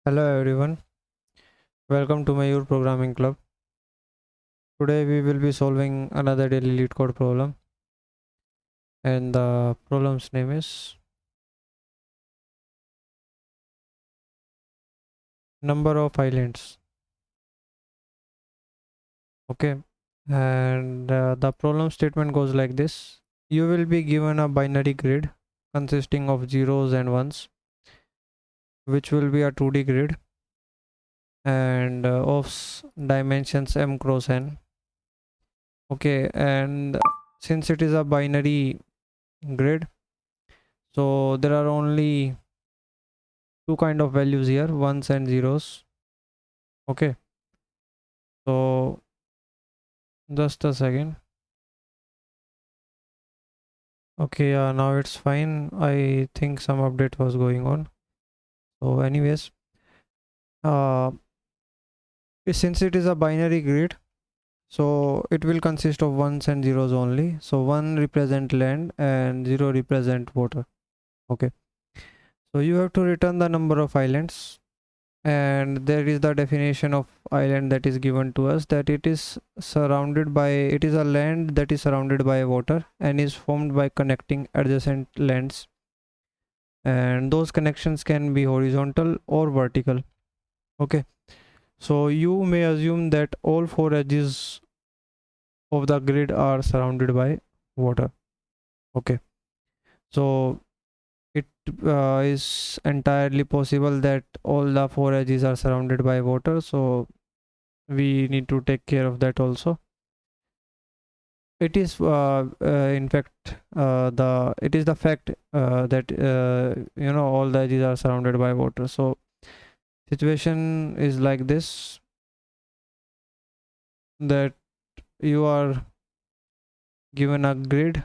Hello everyone, welcome to my your programming club. Today we will be solving another daily lead code problem, and the problem's name is number of islands. Okay, and the problem statement goes like this: you will be given a binary grid consisting of zeros and ones, which will be a 2D grid and of dimensions m cross n. Okay, and since it is a binary grid, so there are only two kind of values here, ones and zeros. Okay, so just a second. Okay, yeah, now it's fine. I think some update was going on. So anyways, uh since it is a binary grid, so it will consist of ones and zeros only. So one represent land and zero represent water. Okay, so you have to return the number of islands, and there is the definition of island that is given to us, that it is a land that is surrounded by water and is formed by connecting adjacent lands, and those connections can be horizontal or vertical. Okay, so you may assume that all four edges of the grid are surrounded by water. Okay, so it is entirely possible that all the four edges are surrounded by water, so we need to take care of that also. It is in fact the it is the fact that all the edges are surrounded by water. So situation is like this, that you are given a grid,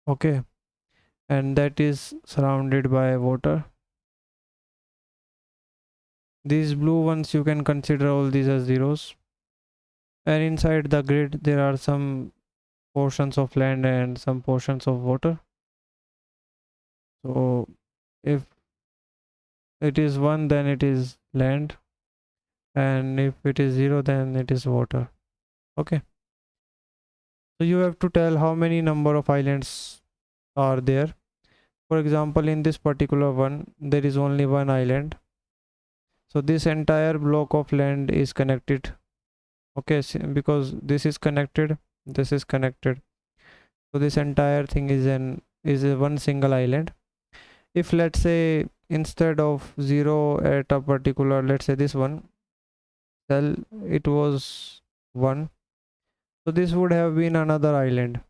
okay, and that is surrounded by water. These blue ones, you can consider all these as zeros, and inside the grid there are some portions of land and some portions of water. So if it is 1, then it is land, and if it is 0, then it is water. Okay, so you have to tell how many number of islands are there. For example, in this particular one, there is only one island, so this entire block of land is connected. Okay, because this is connected, this is connected, so this entire thing is a one single island. If let's say instead of 0 at a particular, let's say this one cell, it was 1, so this would have been another island.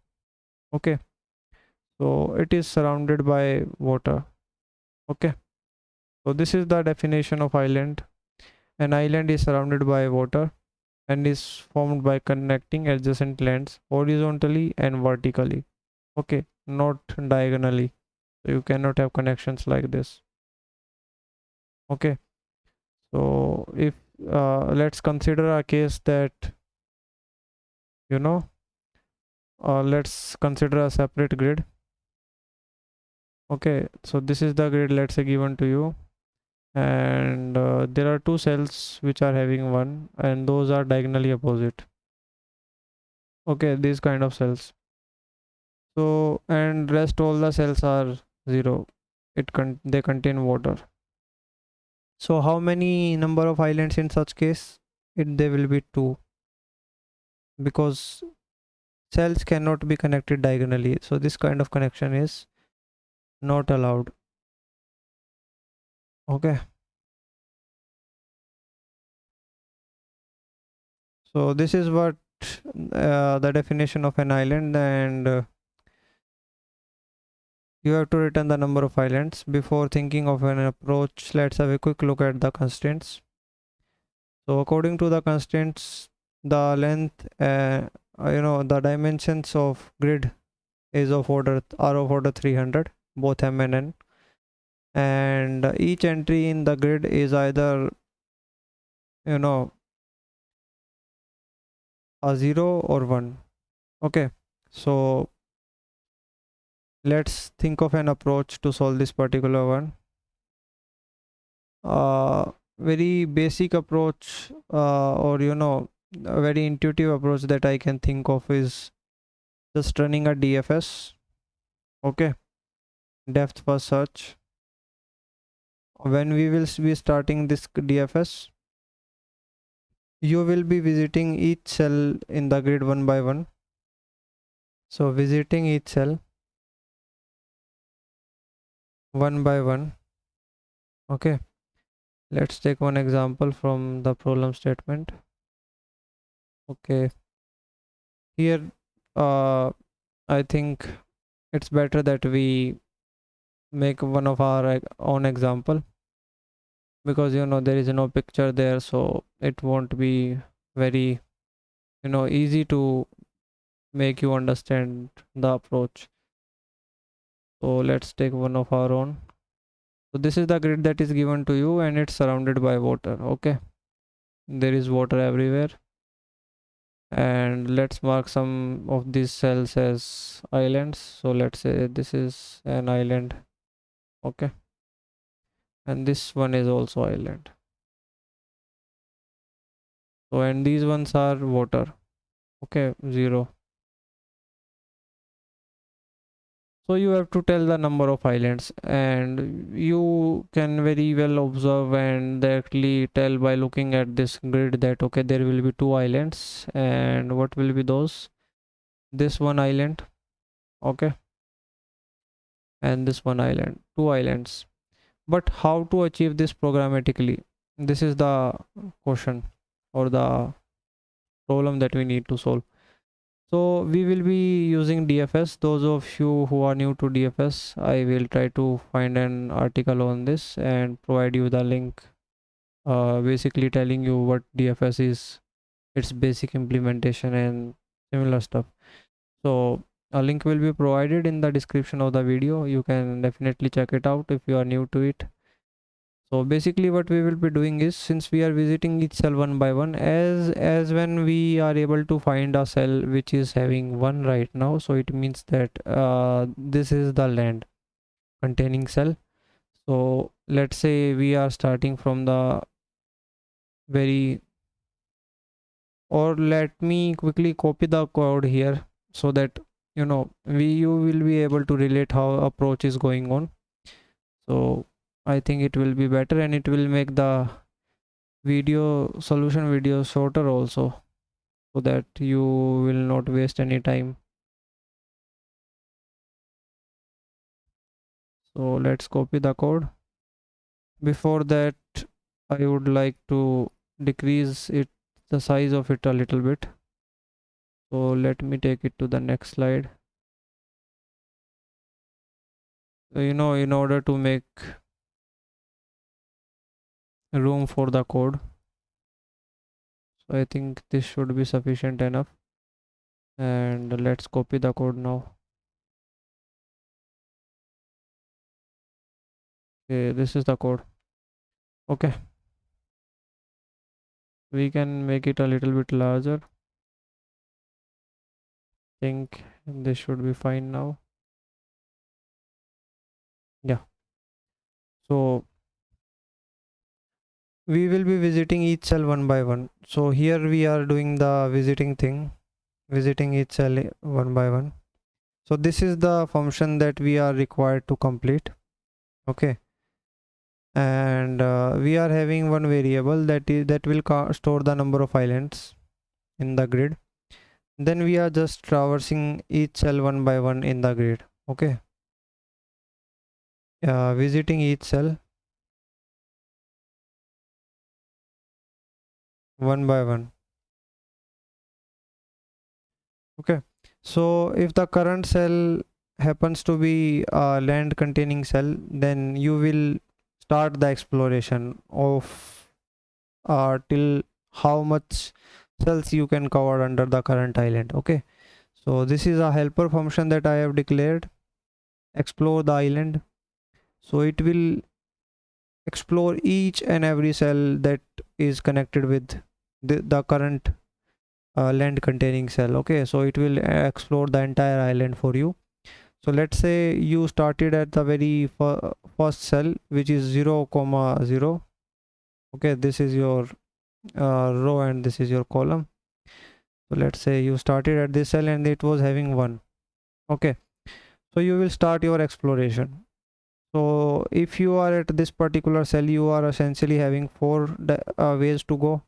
Okay, so it is surrounded by water. Okay, so this is the definition of island. An island is surrounded by water and is formed by connecting adjacent lands horizontally and vertically. Okay, not diagonally. So you cannot have connections like this. Okay, so if let's consider a case that you know let's consider a separate grid. Okay, so this is the grid, let's say, given to you, and there are two cells which are having 1, and those are diagonally opposite. Okay, these kind of cells. So and rest all the cells are 0. They contain water. So how many number of islands in such case? There will be 2, because cells cannot be connected diagonally, so this kind of connection is not allowed. Okay, so this is what the definition of an island, and you have to return the number of islands. Before thinking of an approach, let's have a quick look at the constraints. So according to the constraints, the length the dimensions of grid is of order 300, both m and n, and each entry in the grid is either you know a 0 or 1. Okay, so let's think of an approach to solve this particular one. very basic approach, or a very intuitive approach that I can think of is just running a DFS. Okay, depth first search. When we will be starting this DFS, you will be visiting each cell in the grid one by one. So visiting each cell one by one. Okay, let's take one example from the problem statement. Okay, here I think it's better that we make one of our own example, because there is no picture there, so it won't be very easy to make you understand the approach. So let's take one of our own. So this is the grid that is given to you, and it's surrounded by water. Okay, there is water everywhere, and let's mark some of these cells as islands. So let's say this is an island. Okay, and this one is also island. So and these ones are water. Okay, 0. So you have to tell the number of islands, and you can very well observe and directly tell by looking at this grid that okay, there will be 2 islands, and what will be those? This one island, okay, and this one island, 2 islands. But how to achieve this programmatically? This is the question, or the problem that we need to solve. So we will be using DFS. Those of you who are new to DFS, I will try to find an article on this and provide you the link, basically telling you what DFS is, its basic implementation and similar stuff. So a link will be provided in the description of the video. You can definitely check it out if you are new to it. So basically what we will be doing is, since we are visiting each cell one by one, as when we are able to find a cell which is having 1 right now, so it means that this is the land containing cell. So let's say we are starting from the very, or let me quickly copy the code here, so that you will be able to relate how approach is going on. So I think it will be better, and it will make the solution video shorter also, so that you will not waste any time. So let's copy the code. Before that, I would like to decrease the size of it a little bit. So let me take it to the next slide. So, in order to make room for the code, so I think this should be sufficient enough, and let's copy the code now. Okay, this is the code. Okay, we can make it a little bit larger. Think this should be fine now. Yeah, so we will be visiting each cell one by one. So here we are doing the visiting thing, visiting each cell one by one. So this is the function that we are required to complete. Okay, and we are having one variable that will store the number of islands in the grid. Then we are just traversing each cell one by one in the grid. Okay, visiting each cell one by one. Okay, so if the current cell happens to be a land containing cell, then you will start the exploration of till how much cells you can cover under the current island. Okay, so this is a helper function that I have declared, explore the island. So it will explore each and every cell that is connected with the current land containing cell. Okay, so it will explore the entire island for you. So let's say you started at the very first cell, which is 0, 0. Okay, this is your row and this is your column. So let's say you started at this cell and it was having 1. Okay, so you will start your exploration. So if you are at this particular cell, you are essentially having 4 ways to go,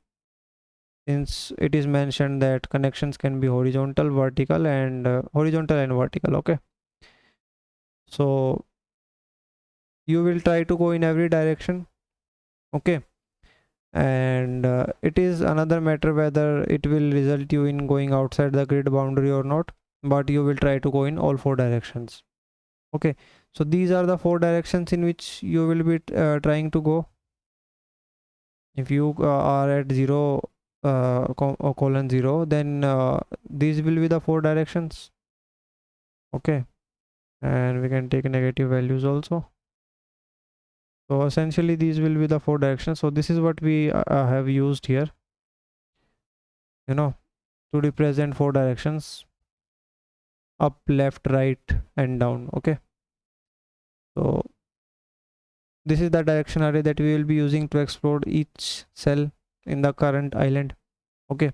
since it is mentioned that connections can be horizontal and vertical. Okay, so you will try to go in every direction. Okay, and it is another matter whether it will result you in going outside the grid boundary or not, but you will try to go in all 4 directions. Okay, so these are the 4 directions in which you will be trying to go. If you are at 0 colon 0, then these will be the 4 directions. Okay, and we can take negative values also. So essentially these will be the 4 directions. So this is what we have used here, you know, to represent 4 directions: up, left, right, and down. Okay, so this is the direction array that we will be using to explore each cell in the current island. Okay,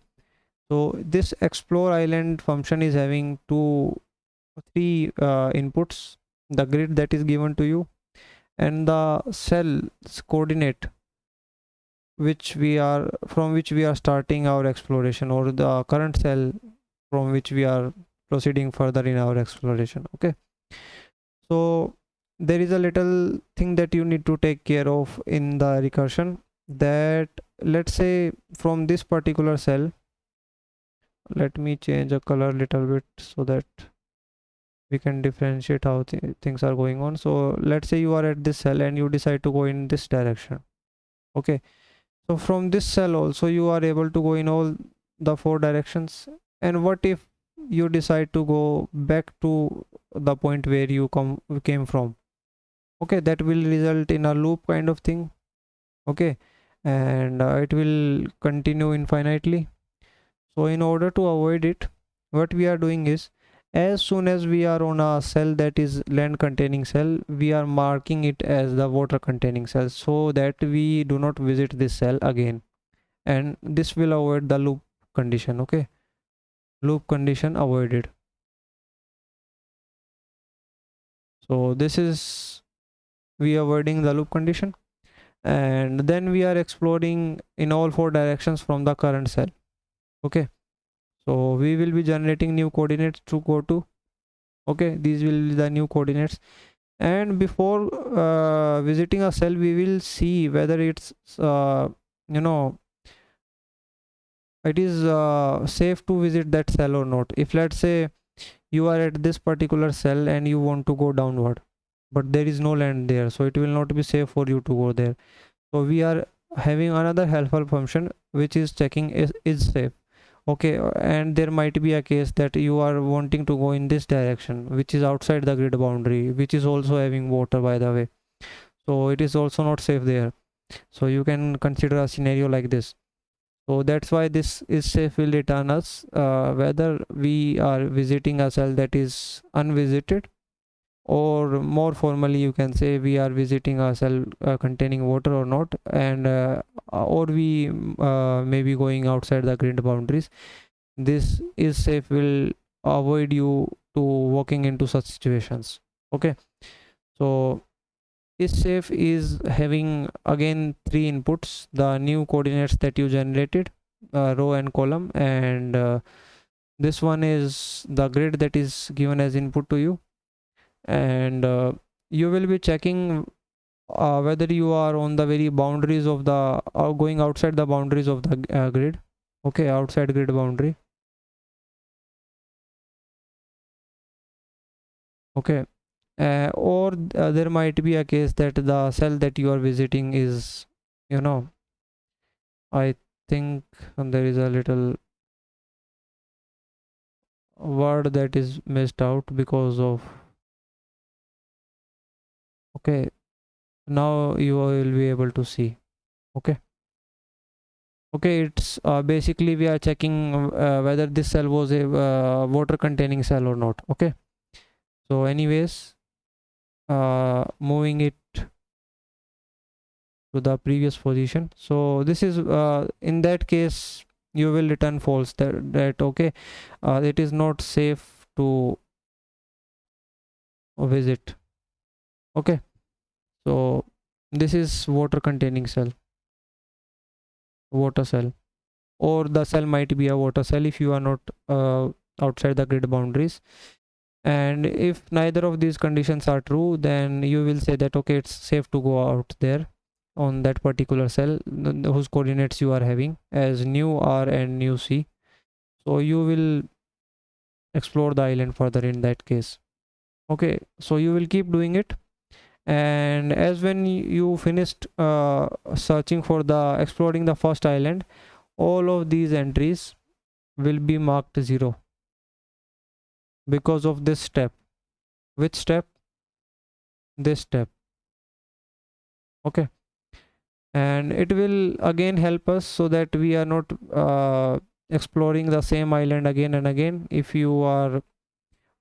so this explore island function is having 3 inputs: the grid that is given to you, and the cell's coordinate from which we are starting our exploration, or the current cell from which we are proceeding further in our exploration. Okay, so there is a little thing that you need to take care of in the recursion, that let's say from this particular cell, let me change a color little bit so that we can differentiate how things are going on. So let's say you are at this cell and you decide to go in this direction. Okay, so from this cell also you are able to go in all the 4 directions. And what if you decide to go back to the point where you came from? Okay, that will result in a loop kind of thing. Okay, and it will continue infinitely. So in order to avoid it, what we are doing is, as soon as we are on a cell that is land containing cell, we are marking it as the water containing cell, so that we do not visit this cell again, and this will avoid the loop condition. Okay, loop condition avoided. So this is, we avoiding the loop condition, and then we are exploring in all 4 directions from the current cell. Okay, so we will be generating new coordinates to go to. Okay, these will be the new coordinates, and before visiting a cell, we will see whether it's you know it is safe to visit that cell or not. If let's say you are at this particular cell and you want to go downward, but there is no land there, so it will not be safe for you to go there. So we are having another helpful function which is checking is safe. Okay, and there might be a case that you are wanting to go in this direction, which is outside the grid boundary, which is also having water, by the way, so it is also not safe there. So you can consider a scenario like this. So that's why this is safe will return us whether we are visiting a cell that is unvisited, or more formally you can say we are visiting a cell containing water or not, and or we may be going outside the grid boundaries. This is safe will avoid you to walking into such situations. Okay, so is safe is having again 3 inputs: the new coordinates that you generated, row and column, and this one is the grid that is given as input to you. And you will be checking whether you are on the very boundaries of the, or going outside the boundaries of the grid. Okay, outside grid boundary. Okay, or there might be a case that the cell that you are visiting is, you know, I think there is a little word that is missed out because of, okay, now you will be able to see. Okay, okay, it's basically we are checking whether this cell was a water containing cell or not. Okay, so anyways, moving it to the previous position. So this is in that case you will return false, that okay, it is not safe to visit. Okay, so this is water containing cell, water cell, or the cell might be a water cell if you are not outside the grid boundaries. And if neither of these conditions are true, then you will say that okay, it's safe to go out there on that particular cell whose coordinates you are having as new r and new c. So you will explore the island further in that case. Okay, so you will keep doing it, and as when you finished searching for the exploring the first island, all of these entries will be marked 0 because of this step. Which step? This step. Okay, and it will again help us so that we are not exploring the same island again and again. If you are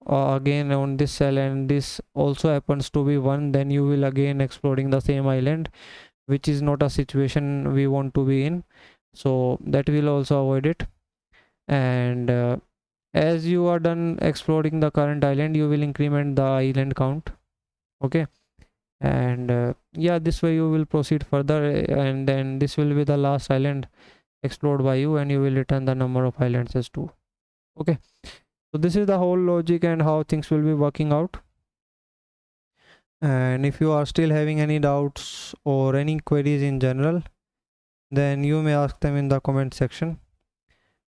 again on this cell and this also happens to be 1, then you will again exploring the same island, which is not a situation we want to be in. So that will also avoid it. And as you are done exploring the current island, you will increment the island count. Okay, and yeah, this way you will proceed further, and then this will be the last island explored by you, and you will return the number of islands as 2. Okay, so this is the whole logic and how things will be working out. And if you are still having any doubts or any queries in general, then you may ask them in the comment section.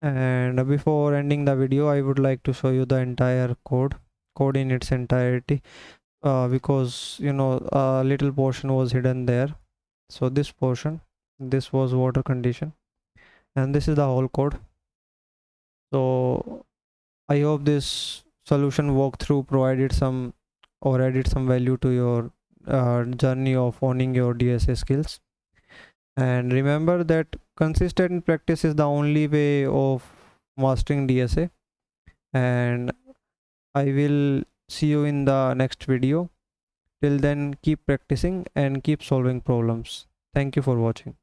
And before ending the video, I would like to show you the entire code in its entirety, because you know a little portion was hidden there. So this portion, this was water condition, and this is the whole code. So I hope this solution walkthrough provided some or added some value to your journey of owning your DSA skills. And remember that consistent practice is the only way of mastering DSA. And I will see you in the next video. Till then, keep practicing and keep solving problems. Thank you for watching.